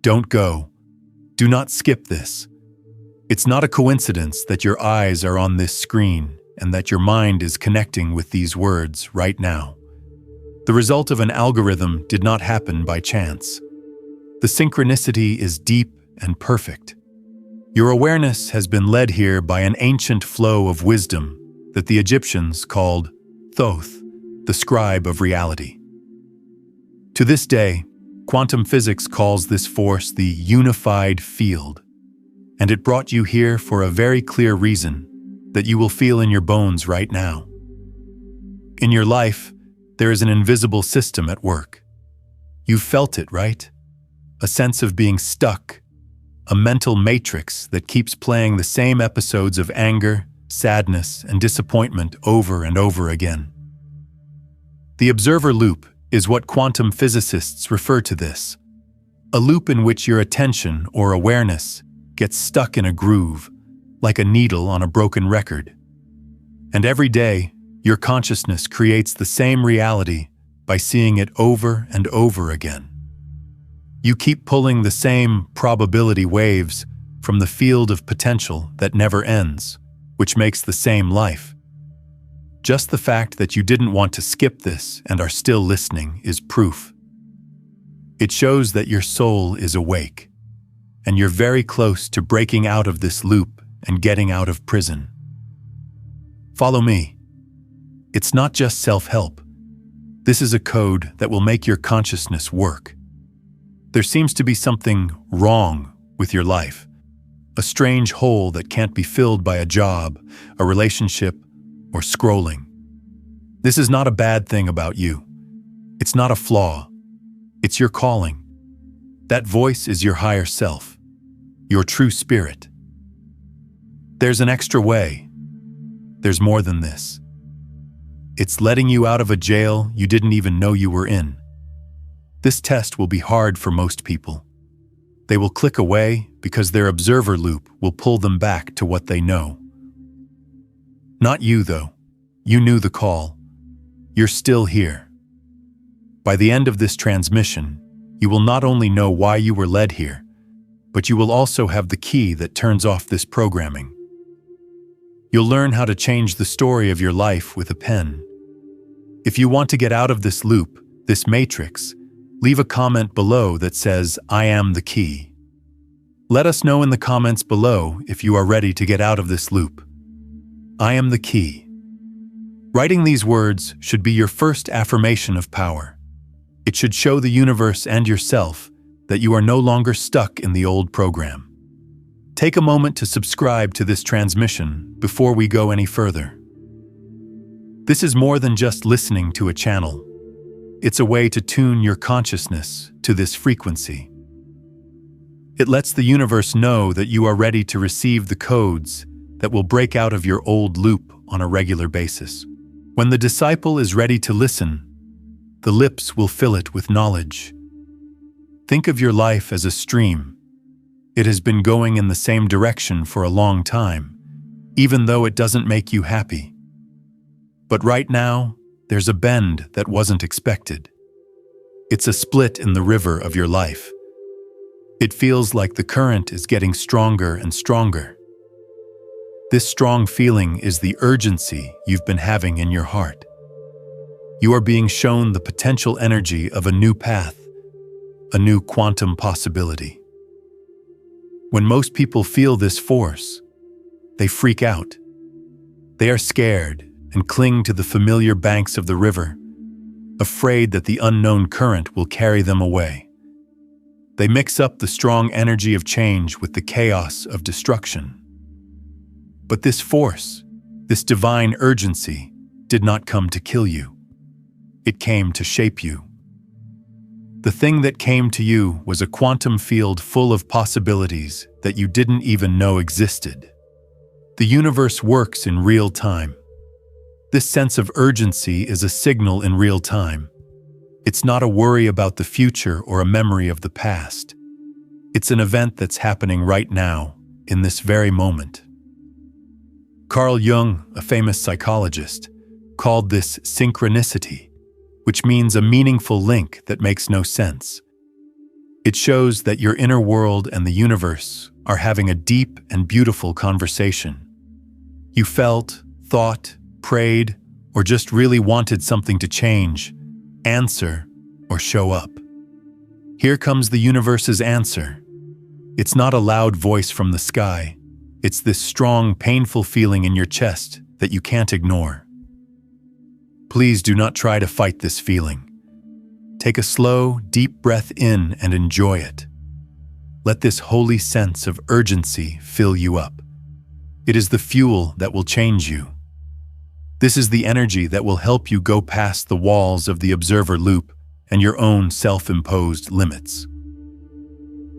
Don't go. Do not skip this. It's not a coincidence that your eyes are on this screen and that your mind is connecting with these words right now. The result of an algorithm did not happen by chance. The synchronicity is deep and perfect. Your awareness has been led here by an ancient flow of wisdom that the Egyptians called Thoth, the scribe of reality. To this day, quantum physics calls this force the unified field, and it brought you here for a very clear reason that you will feel in your bones right now. In your life, there is an invisible system at work. You've felt it, right? A sense of being stuck, a mental matrix that keeps playing the same episodes of anger, sadness, and disappointment over and over again. The observer loop is what quantum physicists refer to this, a loop in which your attention or awareness gets stuck in a groove, like a needle on a broken record. And every day, your consciousness creates the same reality by seeing it over and over again. You keep pulling the same probability waves from the field of potential that never ends, which makes the same life. Just the fact that you didn't want to skip this and are still listening is proof. It shows that your soul is awake, and you're very close to breaking out of this loop and getting out of prison. Follow me. It's not just self-help. This is a code that will make your consciousness work. There seems to be something wrong with your life, a strange hole that can't be filled by a job, a relationship, or scrolling. This is not a bad thing about you. It's not a flaw. It's your calling. That voice is your higher self, your true spirit. There's an extra way. There's more than this. It's letting you out of a jail you didn't even know you were in. This test will be hard for most people. They will click away because their observer loop will pull them back to what they know. Not you, though. You knew the call. You're still here. By the end of this transmission, you will not only know why you were led here, but you will also have the key that turns off this programming. You'll learn how to change the story of your life with a pen. If you want to get out of this loop, this matrix, leave a comment below that says, "I am the key." Let us know in the comments below if you are ready to get out of this loop. I am the key. Writing these words should be your first affirmation of power. It should show the universe and yourself that you are no longer stuck in the old program. Take a moment to subscribe to this transmission before we go any further. This is more than just listening to a channel. It's a way to tune your consciousness to this frequency. It lets the universe know that you are ready to receive the codes that will break out of your old loop on a regular basis. When the disciple is ready to listen, the lips will fill it with knowledge. Think of your life as a stream. It has been going in the same direction for a long time, even though it doesn't make you happy. But right now, there's a bend that wasn't expected. It's a split in the river of your life. It feels like the current is getting stronger and stronger. This strong feeling is the urgency you've been having in your heart. You are being shown the potential energy of a new path, a new quantum possibility. When most people feel this force, they freak out. They are scared and cling to the familiar banks of the river, afraid that the unknown current will carry them away. They mix up the strong energy of change with the chaos of destruction. But this force, this divine urgency, did not come to kill you. It came to shape you. The thing that came to you was a quantum field full of possibilities that you didn't even know existed. The universe works in real time. This sense of urgency is a signal in real time. It's not a worry about the future or a memory of the past. It's an event that's happening right now, in this very moment. Carl Jung, a famous psychologist, called this synchronicity, which means a meaningful link that makes no sense. It shows that your inner world and the universe are having a deep and beautiful conversation. You felt, thought, prayed, or just really wanted something to change, answer, or show up. Here comes the universe's answer. It's not a loud voice from the sky. It's this strong, painful feeling in your chest that you can't ignore. Please do not try to fight this feeling. Take a slow, deep breath in and enjoy it. Let this holy sense of urgency fill you up. It is the fuel that will change you. This is the energy that will help you go past the walls of the observer loop and your own self-imposed limits.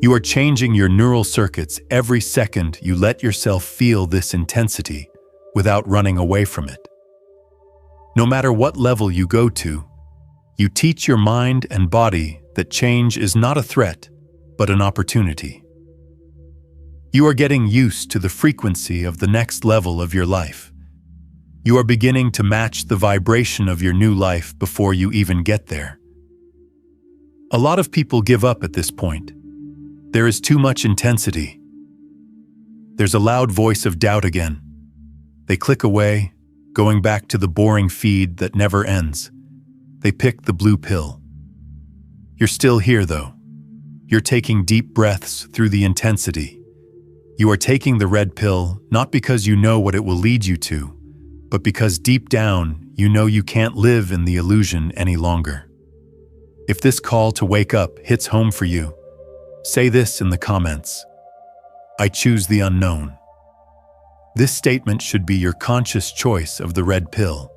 You are changing your neural circuits every second you let yourself feel this intensity without running away from it. No matter what level you go to, you teach your mind and body that change is not a threat, but an opportunity. You are getting used to the frequency of the next level of your life. You are beginning to match the vibration of your new life before you even get there. A lot of people give up at this point. There is too much intensity. There's a loud voice of doubt again. They click away, going back to the boring feed that never ends. They pick the blue pill. You're still here, though. You're taking deep breaths through the intensity. You are taking the red pill not because you know what it will lead you to, but because deep down you know you can't live in the illusion any longer. If this call to wake up hits home for you, say this in the comments: I choose the unknown. This statement should be your conscious choice of the red pill.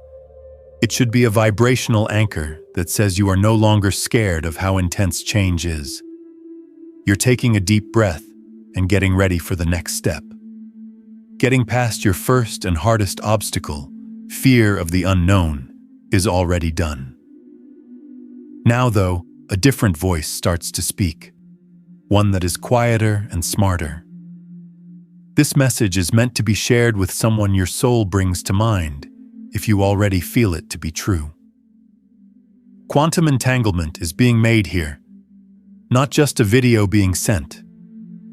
It should be a vibrational anchor that says you are no longer scared of how intense change is. You're taking a deep breath and getting ready for the next step. Getting past your first and hardest obstacle, fear of the unknown, is already done. Now, though, a different voice starts to speak, one that is quieter and smarter. This message is meant to be shared with someone your soul brings to mind, if you already feel it to be true. Quantum entanglement is being made here, not just a video being sent.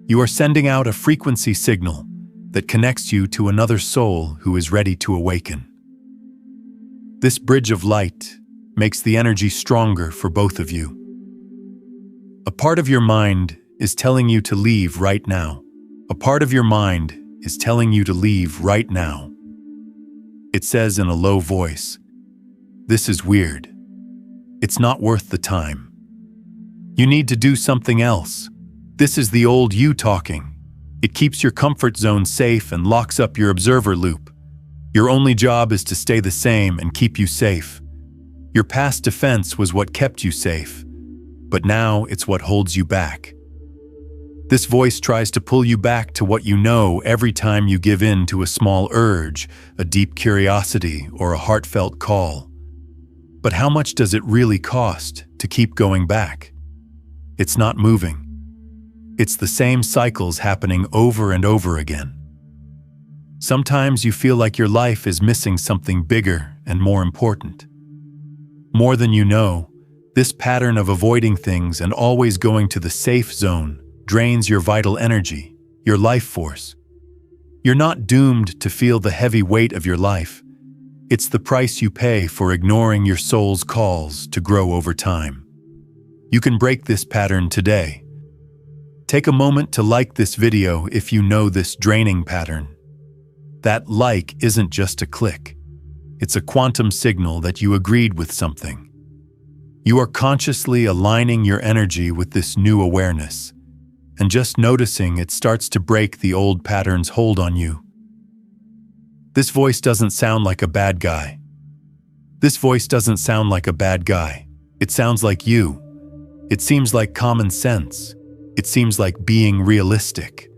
You are sending out a frequency signal that connects you to another soul who is ready to awaken. This bridge of light makes the energy stronger for both of you. A part of your mind is telling you to leave right now. A part of your mind is telling you to leave right now. It says in a low voice, "This is weird. It's not worth the time. You need to do something else." This is the old you talking. It keeps your comfort zone safe and locks up your observer loop. Your only job is to stay the same and keep you safe. Your past defense was what kept you safe, but now it's what holds you back. This voice tries to pull you back to what you know every time you give in to a small urge, a deep curiosity, or a heartfelt call. But how much does it really cost to keep going back? It's not moving. It's the same cycles happening over and over again. Sometimes you feel like your life is missing something bigger and more important. More than you know, this pattern of avoiding things and always going to the safe zone drains your vital energy, your life force. You're not doomed to feel the heavy weight of your life. It's the price you pay for ignoring your soul's calls to grow over time. You can break this pattern today. Take a moment to like this video if you know this draining pattern. That like isn't just a click. It's a quantum signal that you agreed with something. You are consciously aligning your energy with this new awareness, and just noticing it starts to break the old pattern's hold on you. This voice doesn't sound like a bad guy. This voice doesn't sound like a bad guy. It sounds like you. It seems like common sense. It seems like being realistic.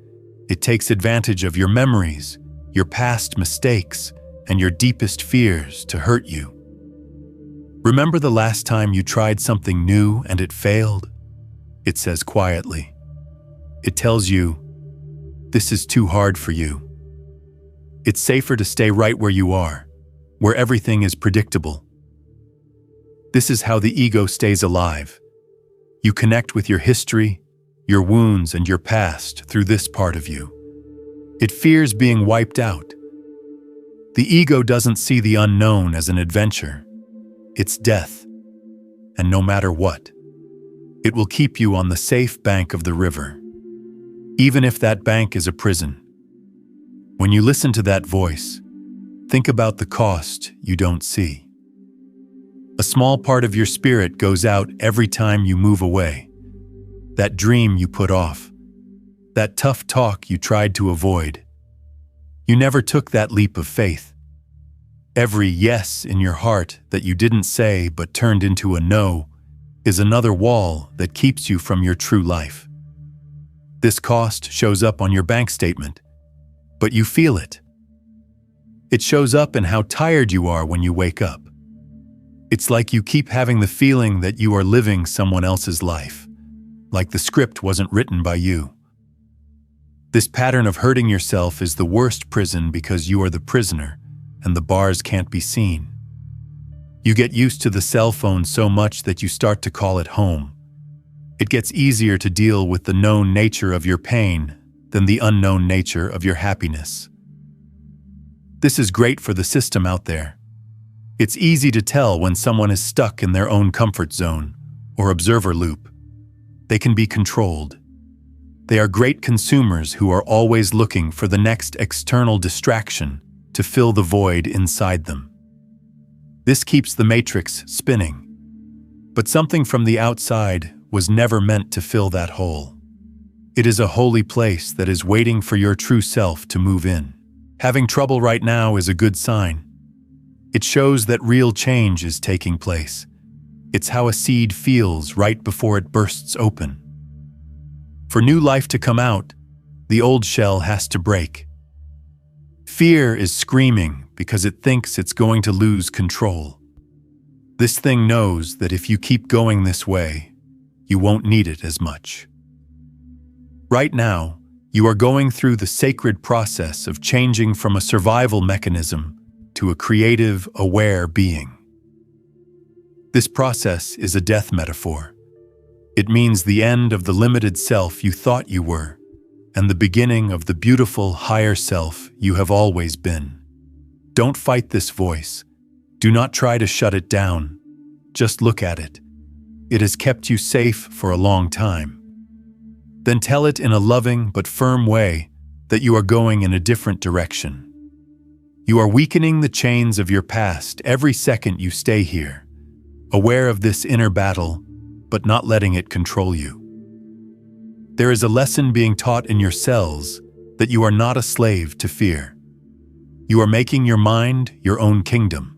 It takes advantage of your memories, your past mistakes, and your deepest fears to hurt you. Remember the last time you tried something new and it failed? It says quietly. It tells you, this is too hard for you. It's safer to stay right where you are, where everything is predictable. This is how the ego stays alive. You connect with your history, your wounds, and your past through this part of you. It fears being wiped out. The ego doesn't see the unknown as an adventure. It's death. And no matter what, it will keep you on the safe bank of the river, even if that bank is a prison. When you listen to that voice, think about the cost you don't see. A small part of your spirit goes out every time you move away. That dream you put off, that tough talk you tried to avoid. You never took that leap of faith. Every yes in your heart that you didn't say but turned into a no is another wall that keeps you from your true life. This cost shows up on your bank statement, but you feel it. It shows up in how tired you are when you wake up. It's like you keep having the feeling that you are living someone else's life, like the script wasn't written by you. This pattern of hurting yourself is the worst prison because you are the prisoner and the bars can't be seen. You get used to the cell phone so much that you start to call it home. It gets easier to deal with the known nature of your pain than the unknown nature of your happiness. This is great for the system out there. It's easy to tell when someone is stuck in their own comfort zone or observer loop. They can be controlled. They are great consumers who are always looking for the next external distraction to fill the void inside them. This keeps the matrix spinning. But something from the outside was never meant to fill that hole. It is a holy place that is waiting for your true self to move in. Having trouble right now is a good sign. It shows that real change is taking place. It's how a seed feels right before it bursts open. For new life to come out, the old shell has to break. Fear is screaming because it thinks it's going to lose control. This thing knows that if you keep going this way, you won't need it as much. Right now, you are going through the sacred process of changing from a survival mechanism to a creative, aware being. This process is a death metaphor. It means the end of the limited self you thought you were, and the beginning of the beautiful higher self you have always been. Don't fight this voice. Do not try to shut it down. Just look at it. It has kept you safe for a long time. Then tell it in a loving but firm way that you are going in a different direction. You are weakening the chains of your past every second you stay here, aware of this inner battle, but not letting it control you. There is a lesson being taught in your cells that you are not a slave to fear. You are making your mind your own kingdom.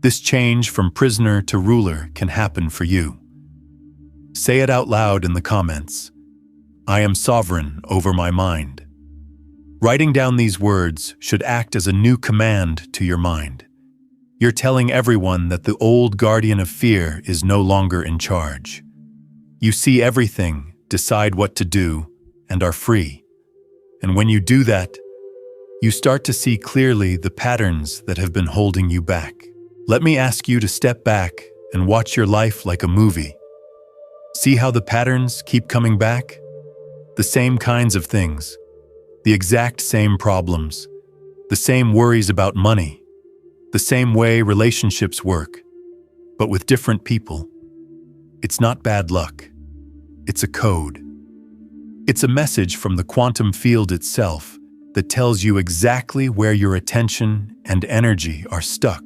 This change from prisoner to ruler can happen for you. Say it out loud in the comments. I am sovereign over my mind. Writing down these words should act as a new command to your mind. You're telling everyone that the old guardian of fear is no longer in charge. You see everything, decide what to do, and are free. And when you do that, you start to see clearly the patterns that have been holding you back. Let me ask you to step back and watch your life like a movie. See how the patterns keep coming back? The same kinds of things, the exact same problems, the same worries about money, the same way relationships work, but with different people. It's not bad luck. It's a code. It's a message from the quantum field itself that tells you exactly where your attention and energy are stuck.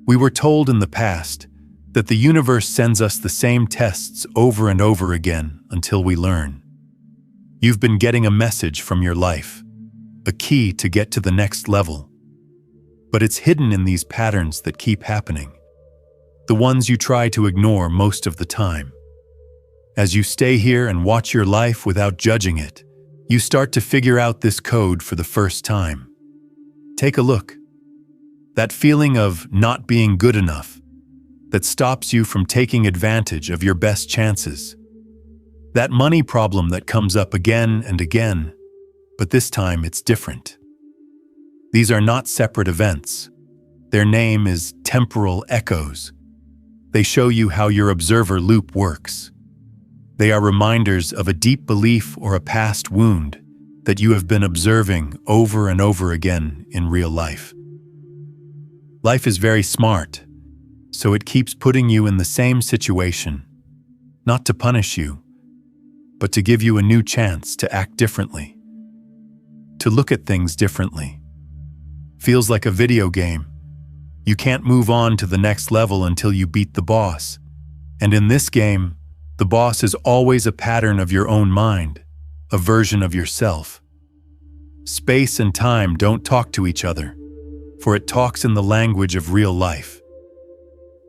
We were told in the past that the universe sends us the same tests over and over again until we learn. You've been getting a message from your life, a key to get to the next level. But it's hidden in these patterns that keep happening, the ones you try to ignore most of the time. As you stay here and watch your life without judging it, you start to figure out this code for the first time. Take a look. That feeling of not being good enough that stops you from taking advantage of your best chances. That money problem that comes up again and again, but this time it's different. These are not separate events. Their name is temporal echoes. They show you how your observer loop works. They are reminders of a deep belief or a past wound that you have been observing over and over again in real life. Life is very smart, so it keeps putting you in the same situation, not to punish you, but to give you a new chance to act differently, to look at things differently. Feels like a video game. You can't move on to the next level until you beat the boss. And in this game, the boss is always a pattern of your own mind, a version of yourself. Space and time don't talk to each other, for it talks in the language of real life.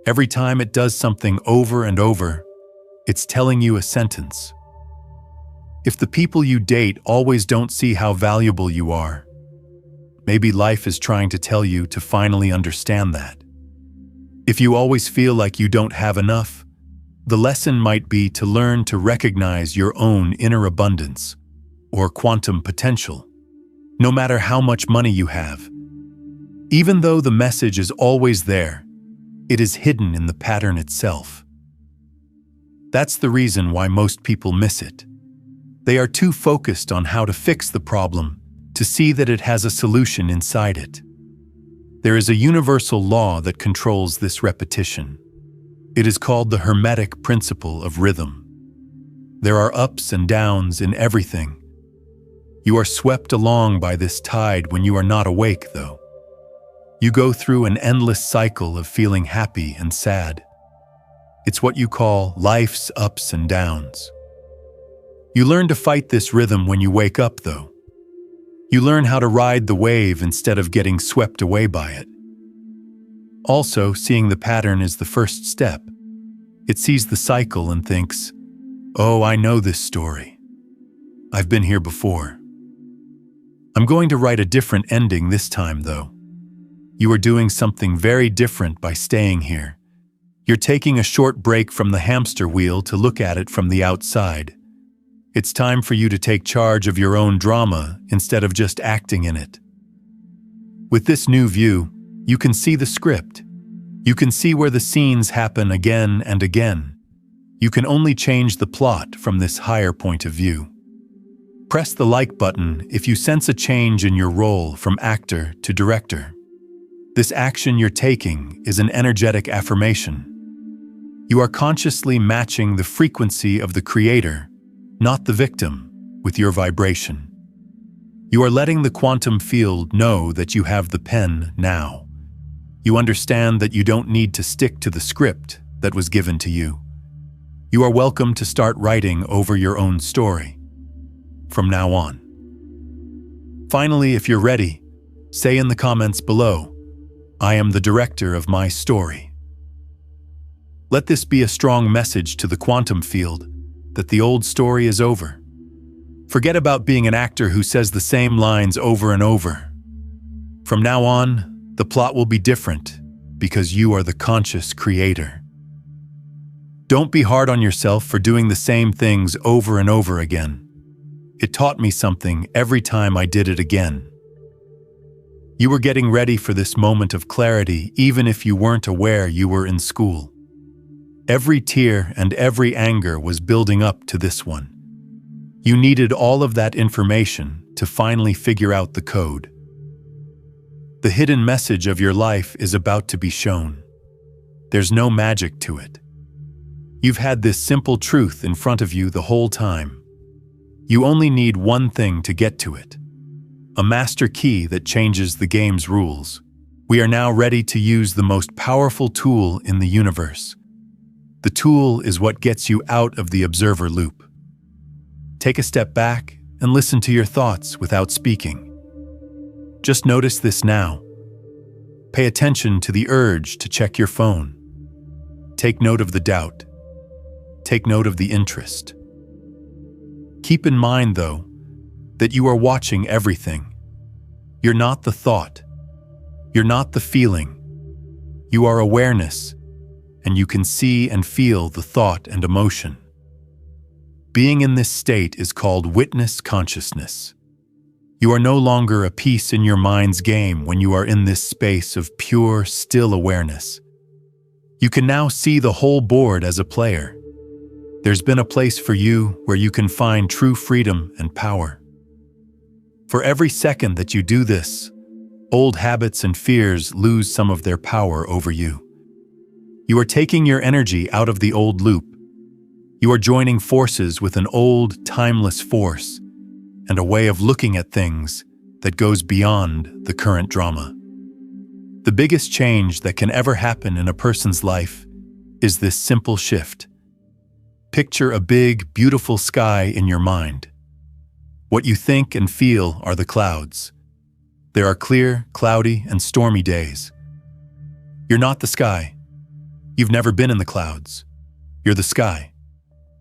Every time it does something over and over, it's telling you a sentence. If the people you date always don't see how valuable you are, maybe life is trying to tell you to finally understand that. If you always feel like you don't have enough, the lesson might be to learn to recognize your own inner abundance or quantum potential, no matter how much money you have. Even though the message is always there, it is hidden in the pattern itself. That's the reason why most people miss it. They are too focused on how to fix the problem to see that it has a solution inside it. There is a universal law that controls this repetition. It is called the Hermetic principle of rhythm. There are ups and downs in everything. You are swept along by this tide when you are not awake, though. You go through an endless cycle of feeling happy and sad. It's what you call life's ups and downs. You learn to fight this rhythm when you wake up, though. You learn how to ride the wave instead of getting swept away by it. Also, seeing the pattern is the first step. It sees the cycle and thinks, "Oh, I know this story. I've been here before." I'm going to write a different ending this time, though. You are doing something very different by staying here. You're taking a short break from the hamster wheel to look at it from the outside. It's time for you to take charge of your own drama instead of just acting in it. With this new view, you can see the script. You can see where the scenes happen again and again. You can only change the plot from this higher point of view. Press the like button if you sense a change in your role from actor to director. This action you're taking is an energetic affirmation. You are consciously matching the frequency of the creator, not the victim, with your vibration. You are letting the quantum field know that you have the pen now. You understand that you don't need to stick to the script that was given to you. You are welcome to start writing over your own story from now on. Finally, if you're ready, say in the comments below, "I am the director of my story." Let this be a strong message to the quantum field that the old story is over. Forget about being an actor who says the same lines over and over. From now on, the plot will be different because you are the conscious creator. Don't be hard on yourself for doing the same things over and over again. It taught me something every time I did it again. You were getting ready for this moment of clarity even if you weren't aware you were in school. Every tear and every anger was building up to this one. You needed all of that information to finally figure out the code. The hidden message of your life is about to be shown. There's no magic to it. You've had this simple truth in front of you the whole time. You only need one thing to get to it. A master key that changes the game's rules. We are now ready to use the most powerful tool in the universe. The tool is what gets you out of the observer loop. Take a step back and listen to your thoughts without speaking. Just notice this now. Pay attention to the urge to check your phone. Take note of the doubt. Take note of the interest. Keep in mind, though, that you are watching everything. You're not the thought. You're not the feeling. You are awareness, and you can see and feel the thought and emotion. Being in this state is called witness consciousness. You are no longer a piece in your mind's game when you are in this space of pure, still awareness. You can now see the whole board as a player. There's been a place for you where you can find true freedom and power. For every second that you do this, old habits and fears lose some of their power over you. You are taking your energy out of the old loop. You are joining forces with an old, timeless force and a way of looking at things that goes beyond the current drama. The biggest change that can ever happen in a person's life is this simple shift. Picture a big, beautiful sky in your mind. What you think and feel are the clouds. There are clear, cloudy, and stormy days. You're not the sky. You've never been in the clouds. You're the sky.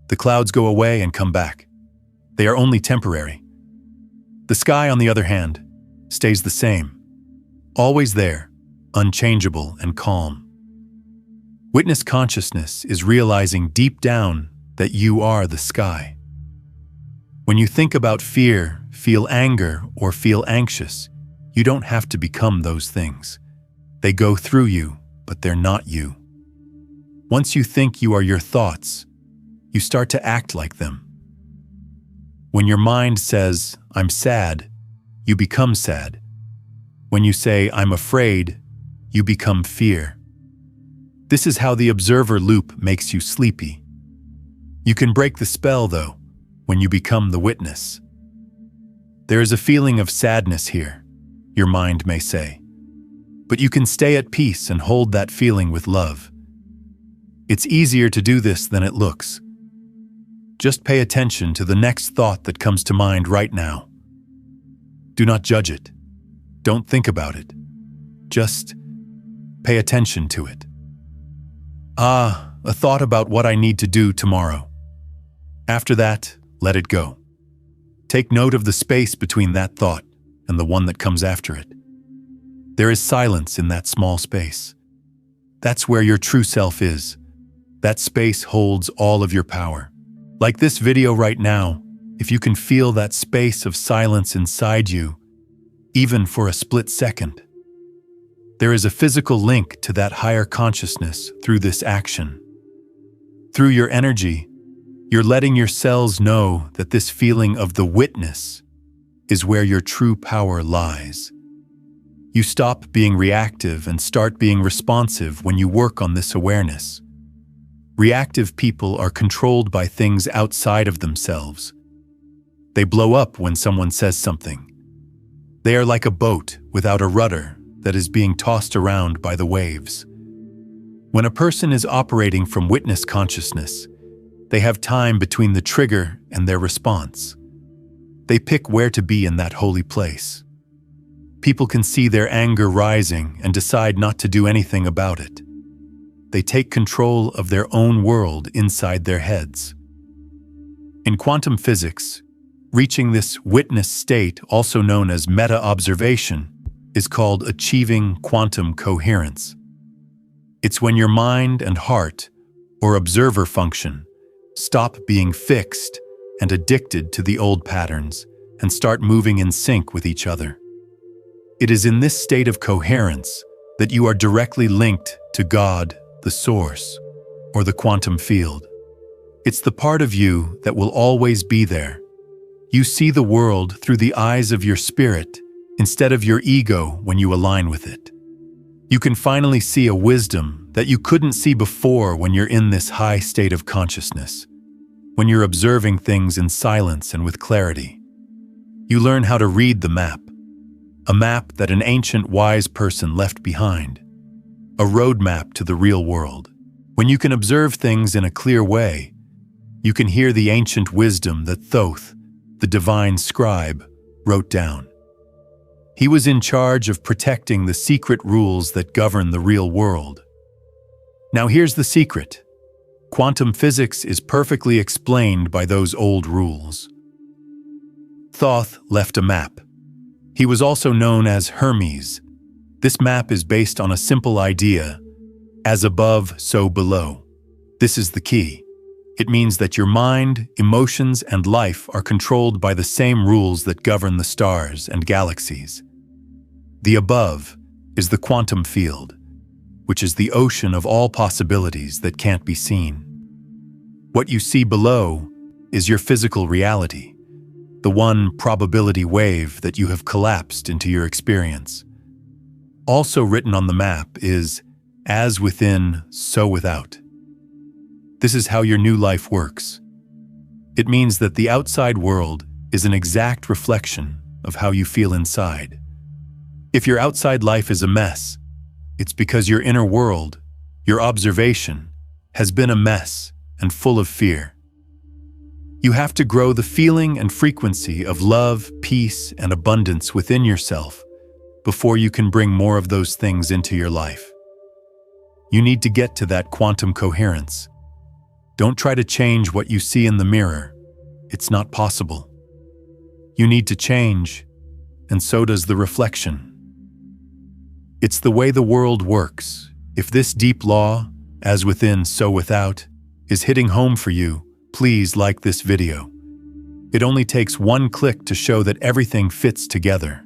The clouds go away and come back. They are only temporary. The sky, on the other hand, stays the same, always there, unchangeable and calm. Witness consciousness is realizing deep down that you are the sky. When you think about fear, feel anger, or feel anxious, you don't have to become those things. They go through you, but they're not you. Once you think you are your thoughts, you start to act like them. When your mind says, "I'm sad," you become sad. When you say, "I'm afraid," you become fear. This is how the observer loop makes you sleepy. You can break the spell, though, when you become the witness. There is a feeling of sadness here, your mind may say. But you can stay at peace and hold that feeling with love. It's easier to do this than it looks. Just pay attention to the next thought that comes to mind right now. Do not judge it. Don't think about it. Just pay attention to it. A thought about what I need to do tomorrow. After that, let it go. Take note of the space between that thought and the one that comes after it. There is silence in that small space. That's where your true self is. That space holds all of your power. Like this video right now, if you can feel that space of silence inside you, even for a split second, there is a physical link to that higher consciousness through this action. Through your energy, you're letting your cells know that this feeling of the witness is where your true power lies. You stop being reactive and start being responsive when you work on this awareness. Reactive people are controlled by things outside of themselves. They blow up when someone says something. They are like a boat without a rudder that is being tossed around by the waves. When a person is operating from witness consciousness, they have time between the trigger and their response. They pick where to be in that holy place. People can see their anger rising and decide not to do anything about it. They take control of their own world inside their heads. In quantum physics, reaching this witness state, also known as meta-observation, is called achieving quantum coherence. It's when your mind and heart, or observer function, stop being fixed and addicted to the old patterns and start moving in sync with each other. It is in this state of coherence that you are directly linked to God, the source, or the quantum field. It's the part of you that will always be there. You see the world through the eyes of your spirit instead of your ego when you align with it. You can finally see a wisdom that you couldn't see before when you're in this high state of consciousness, when you're observing things in silence and with clarity. You learn how to read the map, a map that an ancient wise person left behind, a roadmap to the real world. When you can observe things in a clear way, you can hear the ancient wisdom that Thoth, the divine scribe, wrote down. He was in charge of protecting the secret rules that govern the real world. Now here's the secret. Quantum physics is perfectly explained by those old rules. Thoth left a map. He was also known as Hermes. This map is based on a simple idea, as above, so below. This is the key. It means that your mind, emotions, and life are controlled by the same rules that govern the stars and galaxies. The above is the quantum field, which is the ocean of all possibilities that can't be seen. What you see below is your physical reality, the one probability wave that you have collapsed into your experience. Also written on the map is, as within, so without. This is how your new life works. It means that the outside world is an exact reflection of how you feel inside. If your outside life is a mess, it's because your inner world, your observation, has been a mess and full of fear. You have to grow the feeling and frequency of love, peace, and abundance within yourself before you can bring more of those things into your life. You need to get to that quantum coherence. Don't try to change what you see in the mirror. It's not possible. You need to change, and so does the reflection. It's the way the world works. If this deep law, as within, so without, is hitting home for you, please like this video. It only takes one click to show that everything fits together.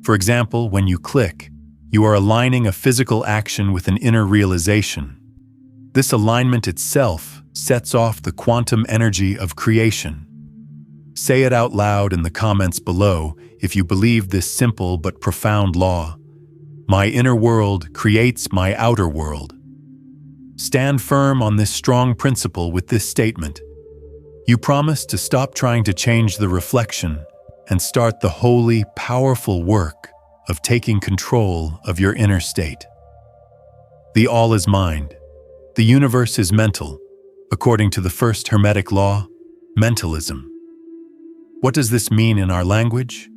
For example, when you click, you are aligning a physical action with an inner realization. This alignment itself sets off the quantum energy of creation. Say it out loud in the comments below if you believe this simple but profound law. My inner world creates my outer world. Stand firm on this strong principle with this statement. You promise to stop trying to change the reflection and start the holy, powerful work of taking control of your inner state. The all is mind. The universe is mental, according to the first Hermetic law, mentalism. What does this mean in our language?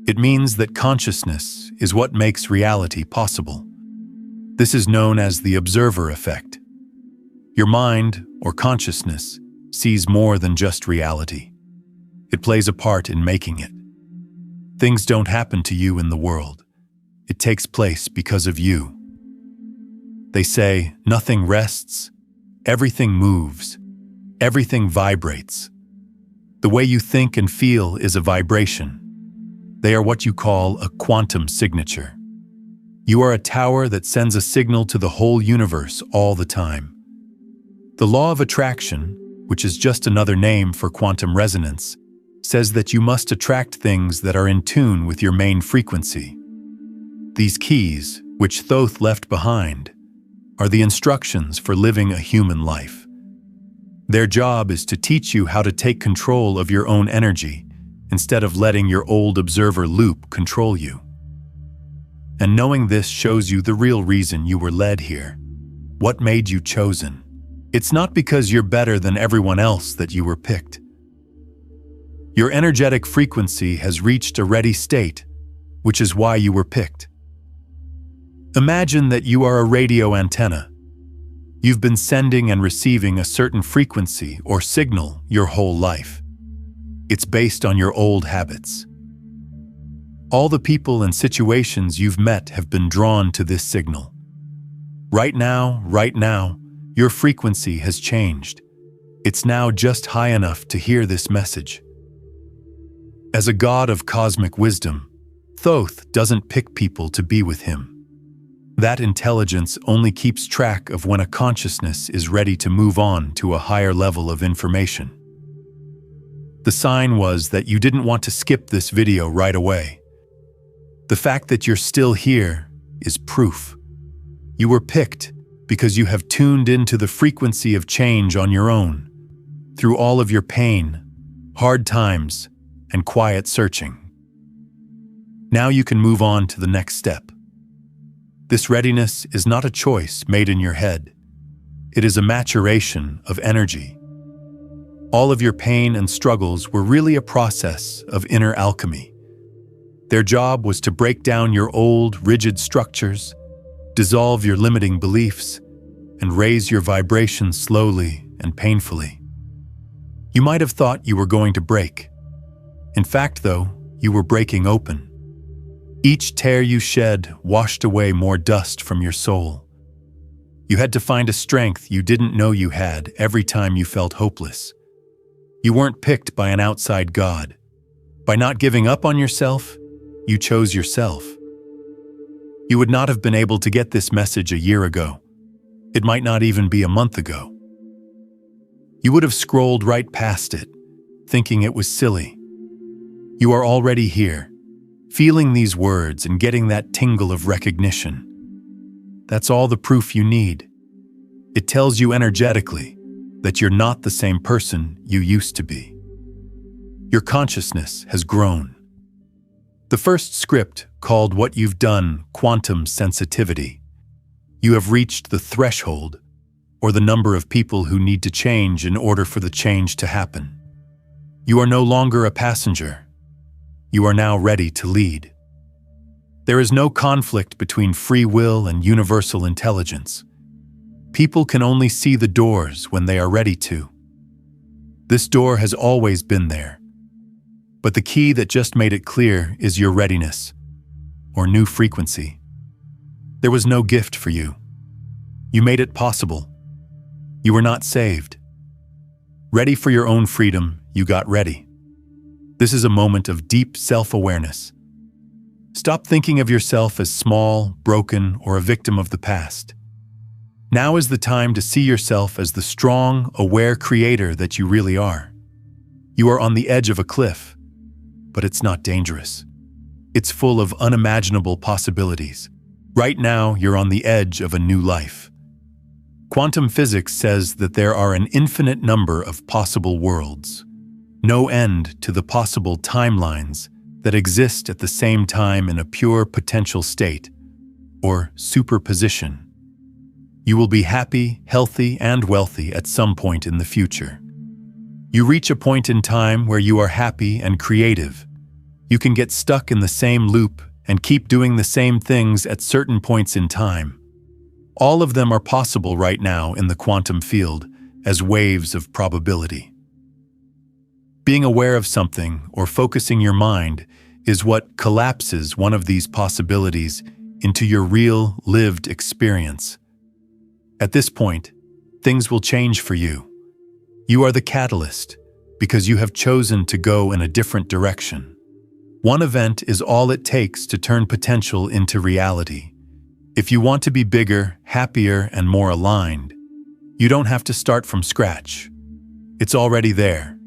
It means that consciousness is what makes reality possible. This is known as the observer effect. Your mind, or consciousness, sees more than just reality. It plays a part in making it. Things don't happen to you in the world. It takes place because of you. They say, nothing rests, everything moves, everything vibrates. The way you think and feel is a vibration. They are what you call a quantum signature. You are a tower that sends a signal to the whole universe all the time. The law of attraction, which is just another name for quantum resonance, says that you must attract things that are in tune with your main frequency. These keys, which Thoth left behind, are the instructions for living a human life. Their job is to teach you how to take control of your own energy instead of letting your old observer loop control you. And knowing this shows you the real reason you were led here. What made you chosen? It's not because you're better than everyone else that you were picked. Your energetic frequency has reached a ready state, which is why you were picked. Imagine that you are a radio antenna. You've been sending and receiving a certain frequency or signal your whole life. It's based on your old habits. All the people and situations you've met have been drawn to this signal. Right now, your frequency has changed. It's now just high enough to hear this message. As a god of cosmic wisdom, Thoth doesn't pick people to be with him. That intelligence only keeps track of when a consciousness is ready to move on to a higher level of information. The sign was that you didn't want to skip this video right away. The fact that you're still here is proof. You were picked because you have tuned into the frequency of change on your own, through all of your pain, hard times, and quiet searching. Now you can move on to the next step. This readiness is not a choice made in your head. It is a maturation of energy. All of your pain and struggles were really a process of inner alchemy. Their job was to break down your old, rigid structures, dissolve your limiting beliefs, and raise your vibration slowly and painfully. You might have thought you were going to break. In fact, though, you were breaking open. Each tear you shed washed away more dust from your soul. You had to find a strength you didn't know you had every time you felt hopeless. You weren't picked by an outside god. By not giving up on yourself, you chose yourself. You would not have been able to get this message a year ago. It might not even be a month ago. You would have scrolled right past it, thinking it was silly. You are already here, feeling these words and getting that tingle of recognition. That's all the proof you need. It tells you energetically that you're not the same person you used to be. Your consciousness has grown. The first script, called What You've Done, Quantum Sensitivity. You have reached the threshold, or the number of people who need to change in order for the change to happen. You are no longer a passenger. You are now ready to lead. There is no conflict between free will and universal intelligence. People can only see the doors when they are ready to. This door has always been there. But the key that just made it clear is your readiness, or new frequency. There was no gift for you. You made it possible. You were not saved. Ready for your own freedom, you got ready. This is a moment of deep self-awareness. Stop thinking of yourself as small, broken, or a victim of the past. Now is the time to see yourself as the strong, aware creator that you really are. You are on the edge of a cliff, but it's not dangerous. It's full of unimaginable possibilities. Right now, you're on the edge of a new life. Quantum physics says that there are an infinite number of possible worlds, no end to the possible timelines that exist at the same time in a pure potential state, or superposition. You will be happy, healthy, and wealthy at some point in the future. You reach a point in time where you are happy and creative. You can get stuck in the same loop and keep doing the same things at certain points in time. All of them are possible right now in the quantum field as waves of probability. Being aware of something or focusing your mind is what collapses one of these possibilities into your real, lived experience. At this point, things will change for you. You are the catalyst because you have chosen to go in a different direction. One event is all it takes to turn potential into reality. If you want to be bigger, happier, and more aligned, you don't have to start from scratch. It's already there.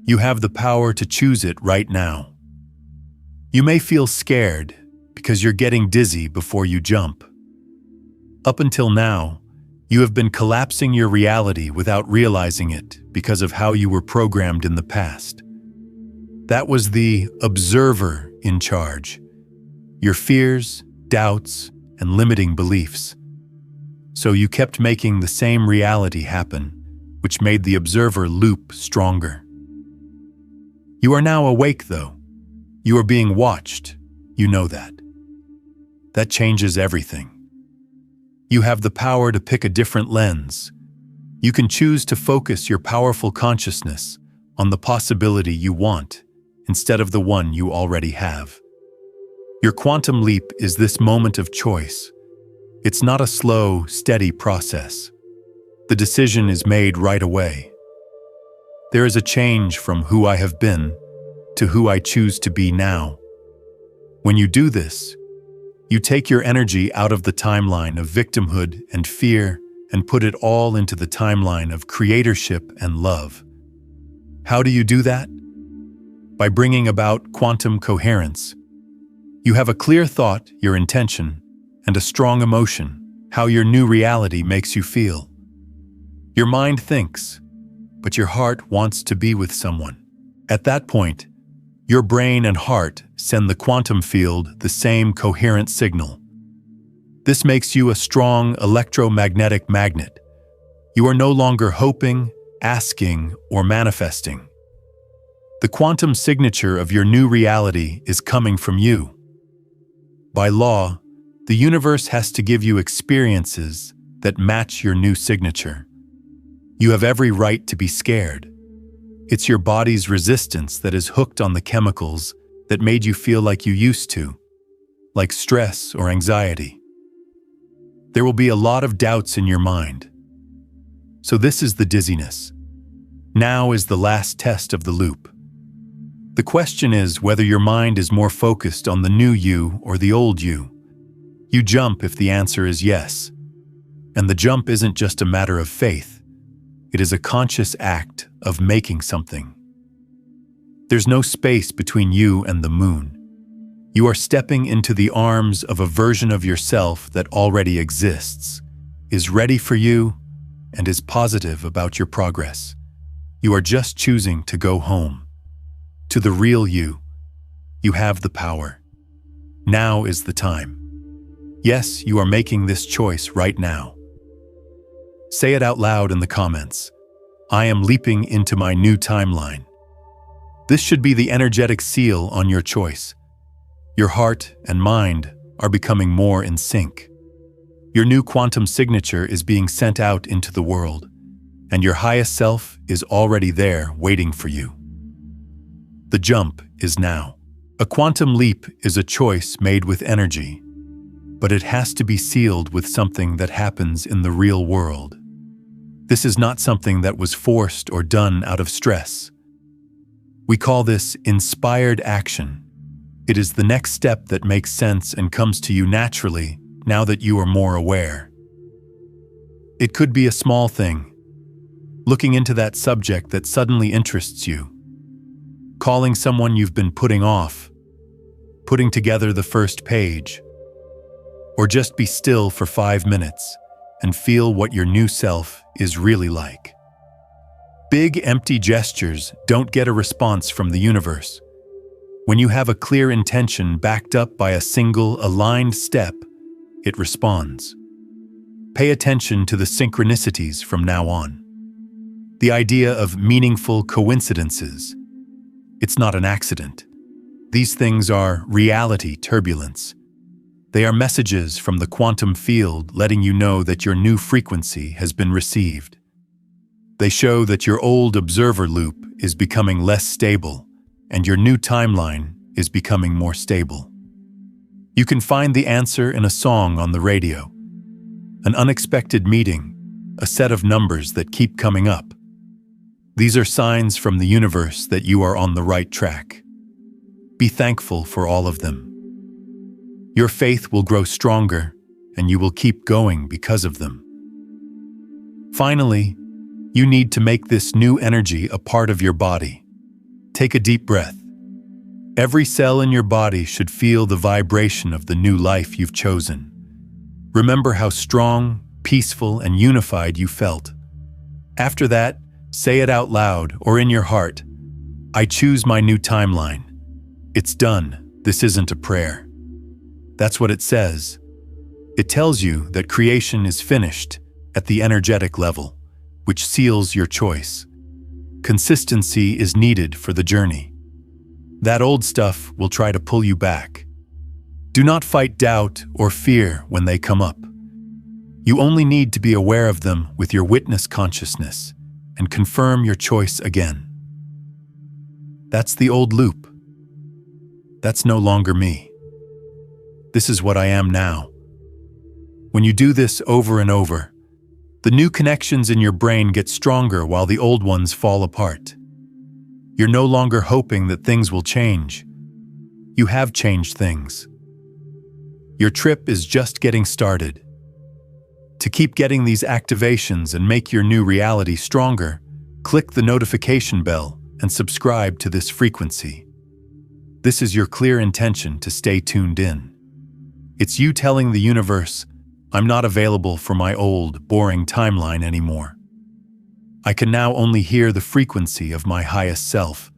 You have the power to choose it right now. You may feel scared because you're getting dizzy before you jump. Up until now, you have been collapsing your reality without realizing it because of how you were programmed in the past. That was the observer in charge. Your fears, doubts, and limiting beliefs. So you kept making the same reality happen, which made the observer loop stronger. You are now awake, though. You are being watched. You know that. That changes everything. You have the power to pick a different lens. You can choose to focus your powerful consciousness on the possibility you want instead of the one you already have. Your quantum leap is this moment of choice. It's not a slow, steady process. The decision is made right away. There is a change from who I have been to who I choose to be now. When you do this, you take your energy out of the timeline of victimhood and fear and put it all into the timeline of creatorship and love. How do you do that? By bringing about quantum coherence. You have a clear thought, your intention, and a strong emotion, how your new reality makes you feel. Your mind thinks, but your heart wants to be with someone. At that point, your brain and heart send the quantum field the same coherent signal. This makes you a strong electromagnetic magnet. You are no longer hoping, asking, or manifesting. The quantum signature of your new reality is coming from you. By law, the universe has to give you experiences that match your new signature. You have every right to be scared. It's your body's resistance that is hooked on the chemicals that made you feel like you used to, like stress or anxiety. There will be a lot of doubts in your mind. So this is the dizziness. Now is the last test of the loop. The question is whether your mind is more focused on the new you or the old you. You jump if the answer is yes. And the jump isn't just a matter of faith. It is a conscious act of making something. There's no space between you and the moon. You are stepping into the arms of a version of yourself that already exists, is ready for you, and is positive about your progress. You are just choosing to go home. To the real you. You have the power. Now is the time. Yes, you are making this choice right now. Say it out loud in the comments. I am leaping into my new timeline. This should be the energetic seal on your choice. Your heart and mind are becoming more in sync. Your new quantum signature is being sent out into the world, and your highest self is already there waiting for you. The jump is now. A quantum leap is a choice made with energy, but it has to be sealed with something that happens in the real world. This is not something that was forced or done out of stress. We call this inspired action. It is the next step that makes sense and comes to you naturally now that you are more aware. It could be a small thing, looking into that subject that suddenly interests you, calling someone you've been putting off, putting together the first page, or just be still for 5 minutes and feel what your new self is really like. Big, empty gestures don't get a response from the universe. When you have a clear intention backed up by a single, aligned step, it responds. Pay attention to the synchronicities from now on. The idea of meaningful coincidences. It's not an accident. These things are reality turbulence. They are messages from the quantum field letting you know that your new frequency has been received. They show that your old observer loop is becoming less stable, and your new timeline is becoming more stable. You can find the answer in a song on the radio, an unexpected meeting, a set of numbers that keep coming up. These are signs from the universe that you are on the right track. Be thankful for all of them. Your faith will grow stronger, and you will keep going because of them. Finally, you need to make this new energy a part of your body. Take a deep breath. Every cell in your body should feel the vibration of the new life you've chosen. Remember how strong, peaceful, and unified you felt. After that, say it out loud or in your heart. I choose my new timeline. It's done. This isn't a prayer. That's what it says. It tells you that creation is finished at the energetic level, which seals your choice. Consistency is needed for the journey. That old stuff will try to pull you back. Do not fight doubt or fear when they come up. You only need to be aware of them with your witness consciousness and confirm your choice again. That's the old loop. That's no longer me. This is what I am now. When you do this over and over, the new connections in your brain get stronger while the old ones fall apart. You're no longer hoping that things will change. You have changed things. Your trip is just getting started. To keep getting these activations and make your new reality stronger, click the notification bell and subscribe to this frequency. This is your clear intention to stay tuned in. It's you telling the universe, I'm not available for my old, boring timeline anymore. I can now only hear the frequency of my highest self.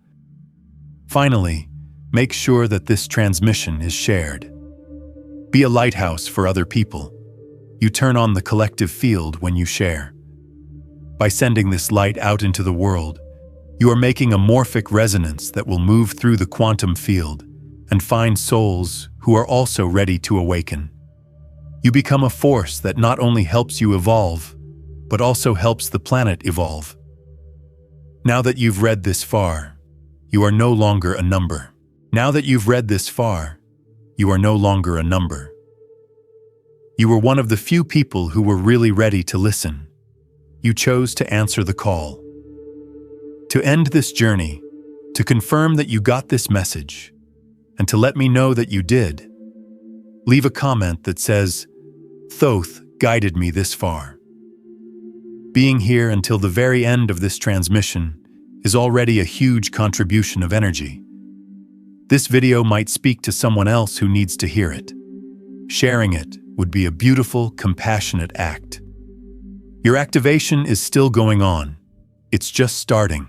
Finally, make sure that this transmission is shared. Be a lighthouse for other people. You turn on the collective field when you share. By sending this light out into the world, you are making a morphic resonance that will move through the quantum field and find souls who are also ready to awaken. You become a force that not only helps you evolve, but also helps the planet evolve. Now that you've read this far, you are no longer a number. Now that you've read this far, you are no longer a number. You were one of the few people who were really ready to listen. You chose to answer the call. To end this journey, to confirm that you got this message, and to let me know that you did, leave a comment that says, Thoth guided me this far. Being here until the very end of this transmission is already a huge contribution of energy. This video might speak to someone else who needs to hear it. Sharing it would be a beautiful, compassionate act. Your activation is still going on. It's just starting.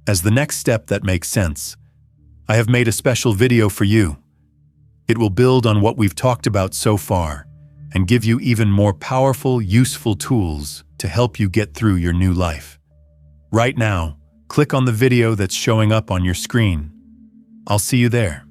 As the next step that makes sense, I have made a special video for you. It will build on what we've talked about so far and give you even more powerful, useful tools to help you get through your new life. Right now, click on the video that's showing up on your screen. I'll see you there.